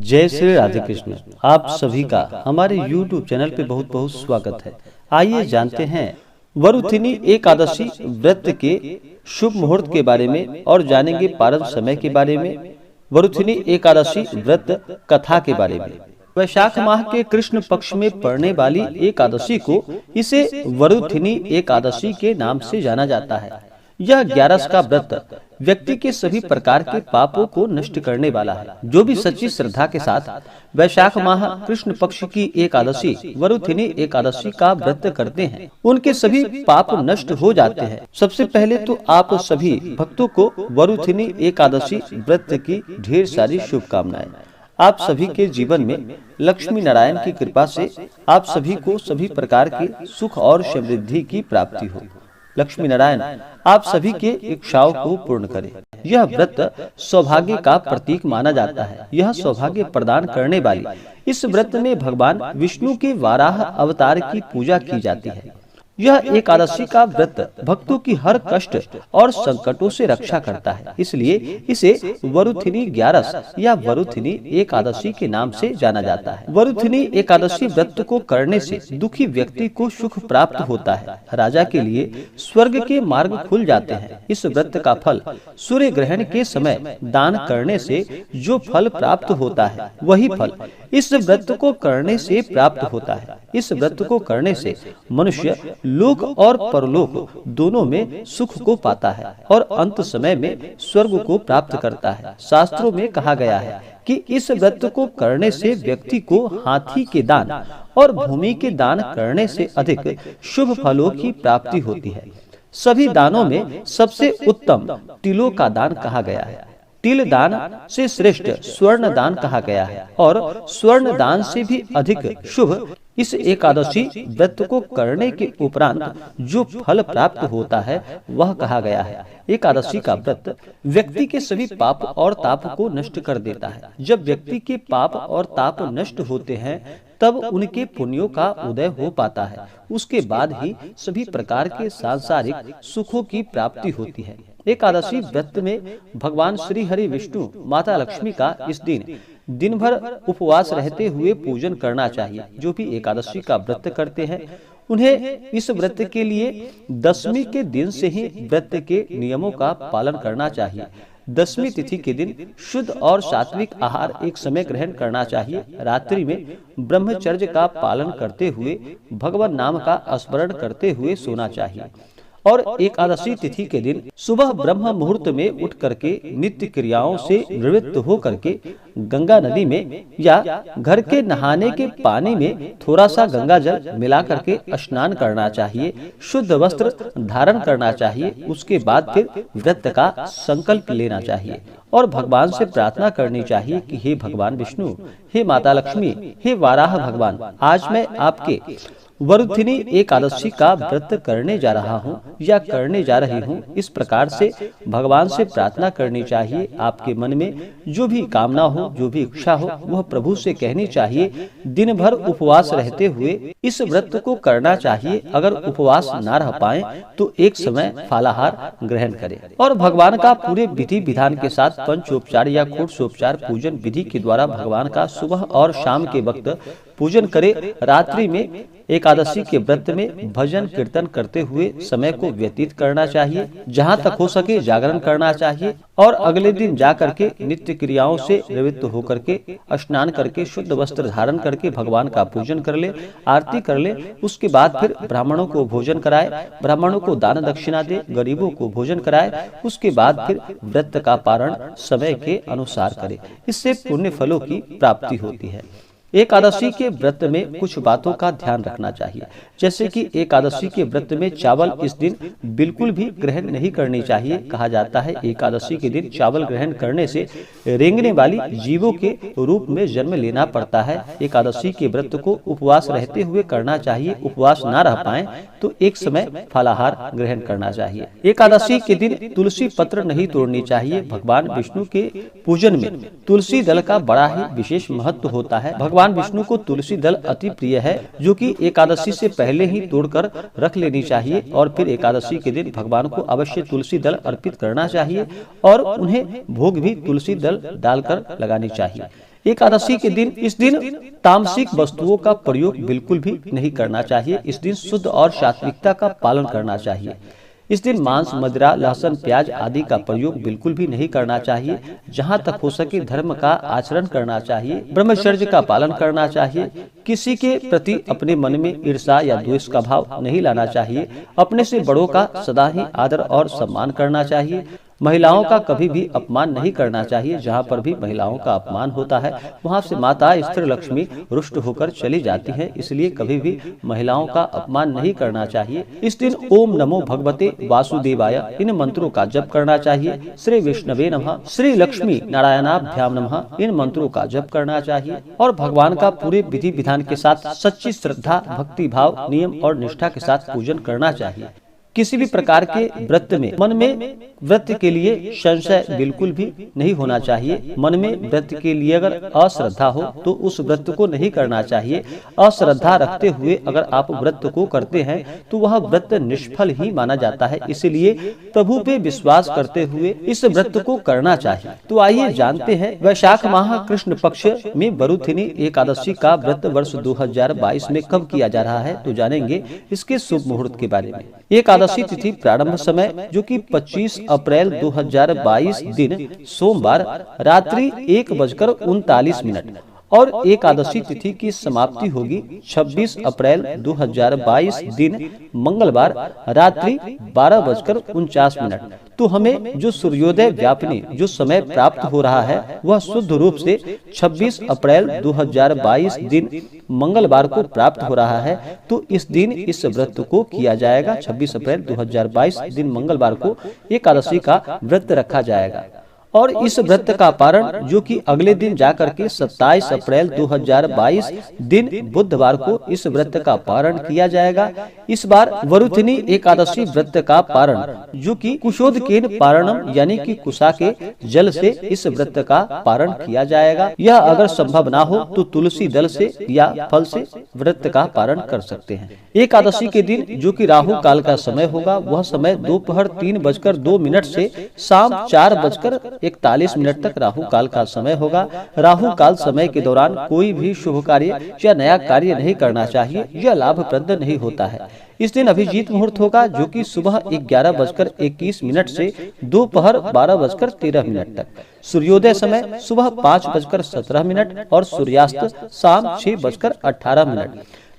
जय श्री राधे कृष्ण। आप सभी का हमारे YouTube चैनल पे बहुत बहुत स्वागत है। आइए जानते हैं वरुथिनी एकादशी व्रत के शुभ मुहूर्त के बारे में और जानेंगे पारण समय के बारे में, वरुथिनी एकादशी व्रत कथा के बारे में। वैशाख माह के कृष्ण पक्ष में पड़ने वाली एकादशी को इसे वरुथिनी एकादशी के नाम से जाना जाता है। यह 11 का व्रत व्यक्ति के सभी प्रकार के पापों को नष्ट करने वाला है। जो भी सच्ची श्रद्धा के साथ वैशाख माह कृष्ण पक्ष की एकादशी वरुथिनी एकादशी का व्रत करते हैं, उनके सभी पाप नष्ट हो जाते हैं। सबसे पहले तो आप सभी भक्तों को वरुथिनी एकादशी व्रत की ढेर सारी शुभकामनाएं। आप सभी के जीवन में लक्ष्मी नारायण की कृपा से आप सभी को सभी प्रकार के सुख और समृद्धि की प्राप्ति हो। लक्ष्मी नारायण आप सभी के इच्छाओं को पूर्ण करें। यह व्रत सौभाग्य का प्रतीक माना जाता है। यह सौभाग्य प्रदान करने वाली इस व्रत में भगवान विष्णु के वाराह अवतार की पूजा की जाती है। यह एकादशी का व्रत भक्तों की हर कष्ट और संकटों से रक्षा करता है, इसलिए इसे वरुथिनी 11 या वरुथिनी एकादशी के नाम से जाना जाता है। वरुथिनी एकादशी व्रत को करने से दुखी व्यक्ति को सुख प्राप्त होता है। राजा के लिए स्वर्ग के मार्ग खुल जाते हैं। इस व्रत का फल सूर्य ग्रहण के समय दान करने से जो फल प्राप्त होता है, वही फल इस व्रत को करने से प्राप्त होता है। इस व्रत को करने से मनुष्य लोक और परलोक दोनों में सुख को पाता है और अंत समय में स्वर्ग को प्राप्त करता है। शास्त्रों में कहा गया है कि इस व्रत को करने से व्यक्ति को हाथी के दान और भूमि के दान करने से अधिक शुभ फलों की प्राप्ति होती है। सभी दानों में सबसे उत्तम तिलों का दान कहा गया है। तिल दान से श्रेष्ठ स्वर्ण दान कहा गया है और स्वर्ण दान से भी अधिक शुभ इस एकादशी व्रत को करने के उपरांत जो फल प्राप्त होता है वह कहा गया है। एकादशी का व्रत व्यक्ति के सभी पाप और ताप को नष्ट कर देता है। जब व्यक्ति के पाप और ताप नष्ट होते हैं तब उनके पुण्यों का उदय हो पाता है। उसके बाद ही सभी प्रकार के सांसारिक सुखों की प्राप्ति होती है। एकादशी व्रत में भगवान श्री हरि विष्णु माता लक्ष्मी का इस दिन भर उपवास रहते हुए पूजन करना चाहिए। जो भी एकादशी का व्रत करते हैं उन्हें इस व्रत के लिए दशमी के दिन से ही व्रत के नियमों का पालन करना चाहिए। दशमी तिथि के दिन शुद्ध और सात्विक आहार एक समय ग्रहण करना चाहिए। रात्रि में ब्रह्मचर्य का पालन करते हुए भगवान नाम का स्मरण करते हुए सोना चाहिए और एकादशी तिथि के दिन सुबह ब्रह्म मुहूर्त में उठ करके नित्य क्रियाओं से निवृत्त हो करके गंगा नदी में या घर के नहाने के पानी में थोड़ा सा गंगा जल मिला करके स्नान करना चाहिए। शुद्ध वस्त्र धारण करना चाहिए। उसके बाद फिर व्रत का संकल्प लेना चाहिए और भगवान से प्रार्थना करनी चाहिए कि हे भगवान विष्णु, हे माता लक्ष्मी, हे वाराह भगवान, आज मैं आपके वरुथिनी एकादशी का व्रत करने जा रहा हूँ या करने जा रही हूँ। इस प्रकार से भगवान से प्रार्थना करनी चाहिए। आपके मन में जो भी कामना हो, जो भी इच्छा हो, वह प्रभु से कहनी चाहिए। दिन भर उपवास रहते हुए इस व्रत को करना चाहिए। अगर उपवास ना रह पाए तो एक समय फलाहार ग्रहण करें और भगवान का पूरे विधि विधान के साथ पंचोपचार या षोडशोपचार पूजन विधि के द्वारा भगवान का सुबह और शाम के वक्त पूजन करे। रात्रि में एकादशी के व्रत में भजन कीर्तन करते हुए समय को व्यतीत करना चाहिए। जहाँ तक हो सके जागरण करना चाहिए और अगले दिन जा करके नित्य क्रियाओं से निवृत्त होकर के स्नान करके शुद्ध वस्त्र धारण करके भगवान का पूजन कर ले, आरती कर ले। उसके बाद फिर ब्राह्मणों को भोजन कराए, ब्राह्मणों को दान दक्षिणा दे, गरीबों को भोजन कराए। उसके बाद फिर व्रत का पारण समय के अनुसार करे। इससे पुण्य फलों की प्राप्ति होती है। एकादशी के व्रत में कुछ बातों का ध्यान रखना चाहिए, जैसे कि एकादशी के व्रत में चावल इस दिन बिल्कुल भी ग्रहण नहीं करनी चाहिए। कहा जाता है एकादशी के दिन चावल ग्रहण करने से रेंगने वाली जीवों के रूप में जन्म लेना पड़ता है। एकादशी के व्रत को उपवास रहते हुए करना चाहिए। उपवास ना रह पाए तो एक समय फलाहार ग्रहण करना चाहिए। एकादशी के दिन तुलसी पत्र नहीं तोड़नी चाहिए। भगवान विष्णु के पूजन में तुलसी दल का बड़ा ही विशेष महत्व होता है। भगवान भगवान विष्णु को तुलसी दल अति प्रिय है, जो कि एकादशी से पहले ही तोड़कर रख लेनी चाहिए और फिर एकादशी के दिन भगवान को अवश्य तुलसी दल अर्पित करना चाहिए और उन्हें भोग भी तुलसी दल डालकर लगानी चाहिए। एकादशी के दिन इस दिन तामसिक वस्तुओं का प्रयोग बिल्कुल भी नहीं करना चाहिए। इस दिन शुद्ध और सात्विकता का पालन करना चाहिए। इस दिन मांस, मदिरा, लहसुन, प्याज आदि का प्रयोग बिल्कुल भी नहीं करना चाहिए। जहां तक हो सके धर्म का आचरण करना चाहिए, ब्रह्मचर्य का पालन करना चाहिए। किसी के प्रति अपने मन में ईर्ष्या या द्वेष का भाव नहीं लाना चाहिए। अपने से बड़ों का सदा ही आदर और सम्मान करना चाहिए। महिलाओं का कभी भी अपमान नहीं करना चाहिए। जहाँ पर भी महिलाओं का अपमान होता है वहाँ से माता स्त्री लक्ष्मी रुष्ट होकर चली जाती है, इसलिए कभी भी महिलाओं का अपमान नहीं करना चाहिए। इस दिन ओम नमो भगवते वासुदेवाय इन मंत्रों का जप करना चाहिए। श्री विष्णवे नमः, श्री लक्ष्मी नारायणाभ्याम नमः इन मंत्रों का जप करना चाहिए और भगवान का पूरे विधि विधान के साथ सच्ची श्रद्धा, भक्ति भाव, नियम और निष्ठा के साथ पूजन करना चाहिए। किसी भी प्रकार के व्रत में मन में व्रत के लिए संशय बिल्कुल भी नहीं होना चाहिए। मन में व्रत के लिए अगर अश्रद्धा हो तो उस व्रत को नहीं करना चाहिए। अश्रद्धा रखते हुए अगर आप व्रत को करते हैं तो वह व्रत निष्फल ही माना जाता है। इसलिए प्रभु पे विश्वास करते हुए इस व्रत को करना चाहिए। तो आइए जानते हैं वैशाख माह कृष्ण पक्ष में वरुथिनी एकादशी का व्रत वर्ष 2022 में कब किया जा रहा है, तो जानेंगे इसके शुभ मुहूर्त के बारे में। एकादशी तिथि प्रारंभ समय जो कि 25 अप्रैल 2022 दिन सोमवार रात्रि 1:39 और एकादशी तिथि की समाप्ति होगी 26 अप्रैल 2022 दिन मंगलवार रात्रि 12:49। तो हमें जो सूर्योदय व्यापनी जो समय प्राप्त हो रहा है वह शुद्ध रूप से 26 अप्रैल 2022 दिन मंगलवार को प्राप्त हो रहा है। तो इस दिन इस व्रत को किया जाएगा। 26 अप्रैल 2022 दिन मंगलवार को एकादशी का व्रत रखा जाएगा और इस व्रत का पारण जो कि अगले दिन जाकर के 27 अप्रैल 2022 दिन बुधवार को इस व्रत का पारण किया जाएगा। इस बार वरुथिनी एकादशी व्रत का पारण जो कि कुशोदकेन पारणम यानी कि कुशा के जल से इस व्रत का पारण किया जाएगा। यह अगर संभव ना हो तो तुलसी दल से या फल से व्रत का पारण कर सकते हैं। एकादशी के दिन जो कि राहु काल का समय होगा वह समय दोपहर 3:02 से शाम 4:41 तक राहु काल का समय होगा। राहु काल समय के दौरान कोई भी शुभ कार्य या नया कार्य नहीं करना चाहिए, यह लाभप्रद नहीं होता है। इस दिन अभिजीत मुहूर्त होगा जो कि सुबह 11:21 से दोपहर 12:13 तक। सूर्योदय समय सुबह 5:17 और सूर्यास्त शाम 6:18।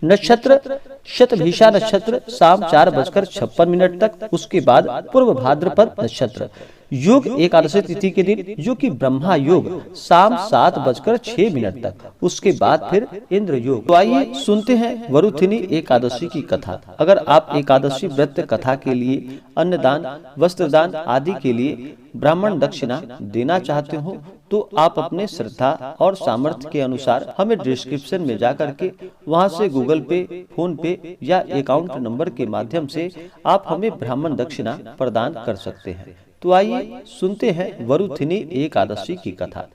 नक्षत्र शतभिषा नक्षत्र शाम 4:56 तक। उसके बाद पूर्व भाद्रपद नक्षत्र। योग एकादशी तिथि के दिन जो कि ब्रह्मा योग शाम 7:06 तक। उसके बाद फिर इंद्र योग। तो आइए सुनते हैं वरुथिनी एकादशी की कथा। अगर आप एकादशी व्रत कथा के लिए अन्नदान, वस्त्रदान आदि के लिए ब्राह्मण दक्षिणा देना चाहते हो तो आप अपने श्रद्धा और सामर्थ्य के अनुसार हमें डिस्क्रिप्शन में जाकर के वहां से गूगल पे, फोन पे या अकाउंट नंबर के माध्यम से आप हमें ब्राह्मण दक्षिणा प्रदान कर सकते हैं। तो आइए सुनते हैं वरुथिनी एकादशी की कथा।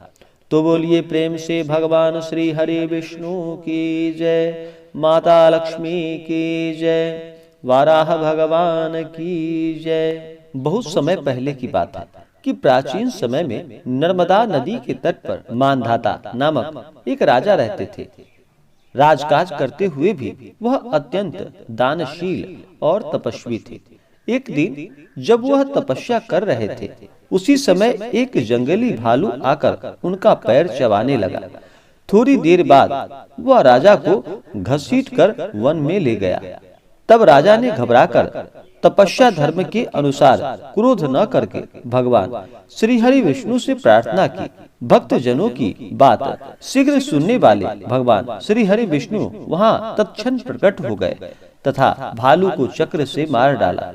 तो बोलिए प्रेम से भगवान श्री हरि विष्णु की जय, माता लक्ष्मी की जय, वाराह भगवान की जय। बहुत समय पहले की बात है कि प्राचीन समय में नर्मदा नदी के तट पर मानधाता नामक एक राजा रहते थे। राजकाज करते हुए भी वह अत्यंत दानशील और तपस्वी थे। एक दिन जब वह तपस्या कर रहे थे उसी समय एक जंगली भालू आकर उनका पैर चबाने लगा। थोड़ी देर बाद वह राजा को घसीटकर वन में ले गया। तब राजा ने घबराकर तपस्या धर्म के अनुसार क्रोध न करके भगवान श्री हरि विष्णु से प्रार्थना की। भक्त जनों की बात शीघ्र सुनने वाले भगवान श्री हरि विष्णु वहाँ तत्क्षण प्रकट हो गए तथा भालू को चक्र से मार डाला।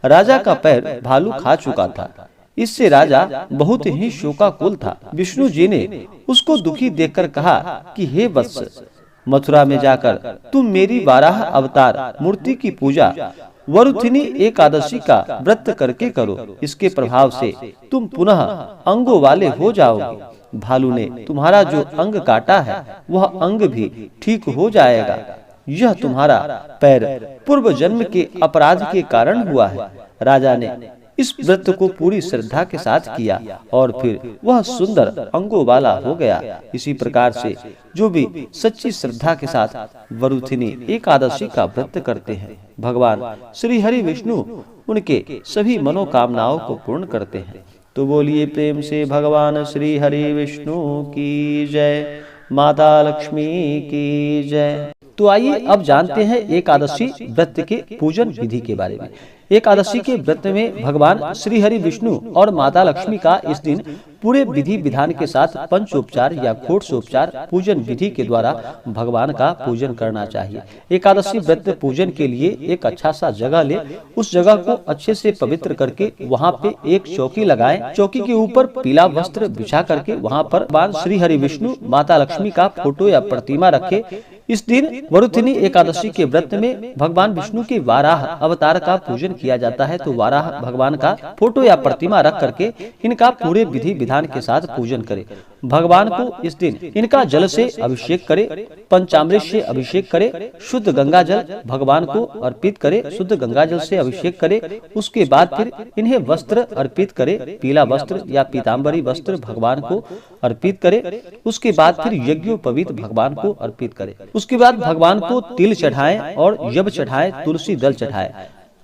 राजा का पैर भालू खा चुका था। इससे राजा बहुत ही शोकाकुल था। विष्णु जी ने उसको दुखी देखकर कहा कि हे वत्स, मथुरा में जाकर तुम मेरी वाराह अवतार मूर्ति की पूजा वरुथिनी एकादशी का व्रत करके करो। इसके प्रभाव से तुम पुनः अंगों वाले हो जाओगे। भालू ने तुम्हारा जो अंग काटा है वह अंग भी ठीक हो जाएगा। यह तुम्हारा पैर पूर्व जन्म के अपराध के कारण हुआ है। राजा ने इस व्रत को पूरी श्रद्धा के साथ किया और फिर वह सुंदर अंगों वाला हो गया। इसी प्रकार से जो भी सच्ची श्रद्धा के साथ वरुथिनी एकादशी का व्रत करते हैं, भगवान श्री हरि विष्णु उनके सभी मनोकामनाओं को पूर्ण करते हैं। तो बोलिए प्रेम से भगवान श्री हरि विष्णु की जय, माता लक्ष्मी की जय। तो आइए अब जानते हैं एकादशी व्रत के पूजन विधि के बारे में। एकादशी के व्रत में भगवान श्री हरि विष्णु और माता लक्ष्मी का इस दिन पूरे विधि विधान के साथ पंचोपचार या घोटोपचार पूजन विधि के द्वारा भगवान का पूजन करना चाहिए। एकादशी व्रत पूजन के लिए एक अच्छा सा जगह ले, उस जगह को अच्छे से पवित्र करके वहाँ पे एक चौकी लगाएं। चौकी के ऊपर पीला वस्त्र बिछा करके वहाँ पर भगवान श्री हरि विष्णु माता लक्ष्मी का फोटो या प्रतिमा रखे। इस दिन वरुथिनी एकादशी के व्रत में भगवान विष्णु के वाराह अवतार का पूजन किया जाता है। तो वाराह भगवान का फोटो या प्रतिमा रख करके इनका पूरे विधि विधान के साथ पूजन करें। भगवान को इस दिन इनका जल से अभिषेक करे, पंचामृत से अभिषेक करे, शुद्ध गंगा जल भगवान को अर्पित करे, शुद्ध गंगा जल से अभिषेक करे। उसके बाद फिर इन्हें वस्त्र अर्पित करे, पीला वस्त्र या पीताम्बरी वस्त्र भगवान को अर्पित करे। उसके बाद फिर यज्ञोपवीत भगवान को अर्पित करे। उसके बाद भगवान को तिल चढ़ाएं और यब चढ़ाएं, तुलसी दल चढ़ाएं।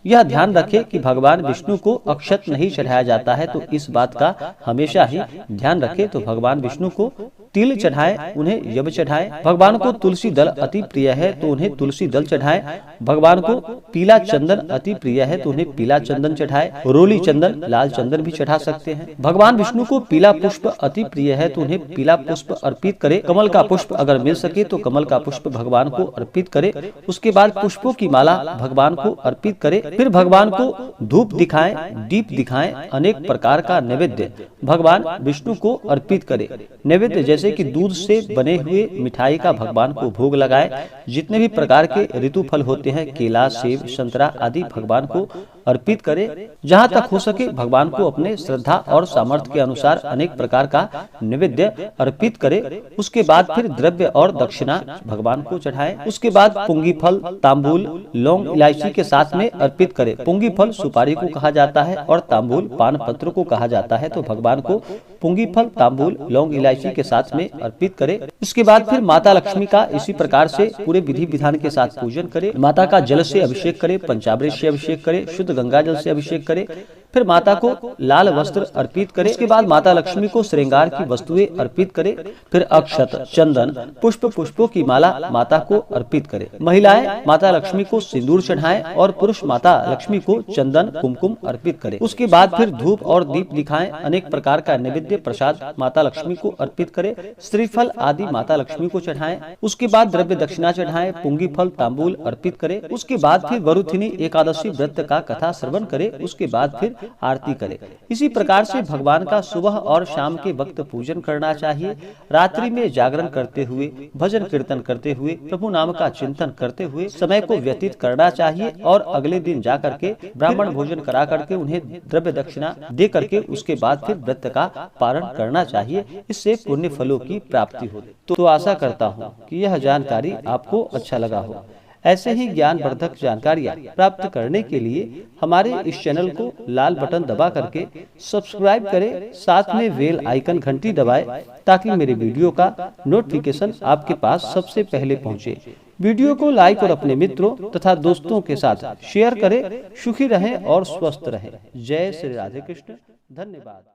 यह ध्यान रखें कि भगवान विष्णु को अक्षत नहीं चढ़ाया जाता है, तो इस बात का हमेशा ही ध्यान रखें। तो भगवान विष्णु को तिल चढ़ाएं, उन्हें यब चढ़ाएं। भगवान को तुलसी दल अति प्रिय है तो उन्हें तुलसी दल चढ़ाएं। भगवान को पीला चंदन अति प्रिय है तो उन्हें पीला चंदन चढ़ाएं। रोली चंदन, लाल चंदन भी चढ़ा सकते हैं। भगवान विष्णु को पीला पुष्प अति प्रिय है तो उन्हें पीला पुष्प अर्पित करे। कमल का पुष्प अगर मिल सके तो कमल का पुष्प भगवान को अर्पित करे। उसके बाद पुष्पों की माला भगवान को अर्पित करे। फिर भगवान को धूप दिखाएं, दीप दिखाएं, अनेक प्रकार का नैवेद्य भगवान विष्णु को अर्पित करे। नैवेद्य जैसे कि दूध से बने हुए मिठाई का भगवान को भोग लगाए। जितने भी प्रकार के ऋतु फल होते हैं, केला, सेब, संतरा आदि भगवान को अर्पित करे। जहाँ तक हो सके भगवान को अपने श्रद्धा और सामर्थ्य के अनुसार अनेक प्रकार का नैवेद्य अर्पित करे। उसके बाद फिर द्रव्य और दक्षिणा भगवान को चढ़ाए। उसके बाद पुंगी फल, तांबूल, लौंग, इलायची के साथ में अर्पित करे। पुंगी फल सुपारी को कहा जाता है और तांबूल पान पत्र को कहा जाता है। तो भगवान को पुंगी फल, तांबूल, लौंग, इलायची के साथ में अर्पित करे। इसके बाद फिर माता लक्ष्मी का इसी प्रकार से पूरे विधि विधान के साथ पूजन करे। माता का जल से अभिषेक करे, पंचामृत से अभिषेक करे, शुद्ध गंगा जल से अभिषेक करे। फिर माता को लाल वस्त्र अर्पित करे। इसके बाद माता लक्ष्मी को श्रृंगार की वस्तुएं अर्पित करे। फिर अक्षत, चंदन, पुष्प, पुष्पों की माला माता को अर्पित करे। महिलाएं माता लक्ष्मी को सिंदूर चढ़ाएं और पुरुष माता लक्ष्मी को चंदन, कुमकुम अर्पित करे। उसके बाद फिर धूप और दीप दिखाएं, अनेक प्रकार का नैवेद्य प्रसाद माता लक्ष्मी को अर्पित करे। श्रीफल आदि माता लक्ष्मी को चढ़ाएं। उसके बाद द्रव्य दक्षिणा चढ़ाएं, पुंगी फल, तांबूल अर्पित करे। उसके बाद फिर वरुथिनी एकादशी व्रत का कथा श्रवण करे। उसके बाद फिर आरती करे। इसी प्रकार से भगवान का सुबह और शाम के वक्त पूजन करना चाहिए। रात्रि में जागरण करते हुए, भजन कीर्तन करते हुए, प्रभु नाम का चिंतन करते हुए समय को व्यतीत करना चाहिए और अगले दिन जा करके ब्राह्मण भोजन करा करके उन्हें द्रव्य दक्षिणा दे करके उसके बाद फिर व्रत का पारण करना चाहिए। इससे पुण्य फलों की प्राप्ति होती। तो आशा करता हूँ कि यह जानकारी आपको अच्छा लगा हो। ऐसे ही ज्ञानवर्धक जानकारियाँ प्राप्त करने के लिए हमारे इस चैनल को लाल बटन दबा करके सब्सक्राइब करें, साथ में बेल आइकन घंटी दबाएं ताकि मेरे वीडियो का नोटिफिकेशन आपके पास सबसे पहले पहुंचे। वीडियो को लाइक और अपने मित्रों तथा दोस्तों के साथ शेयर करें। सुखी रहें और स्वस्थ रहें। जय श्री राधे कृष्ण। धन्यवाद।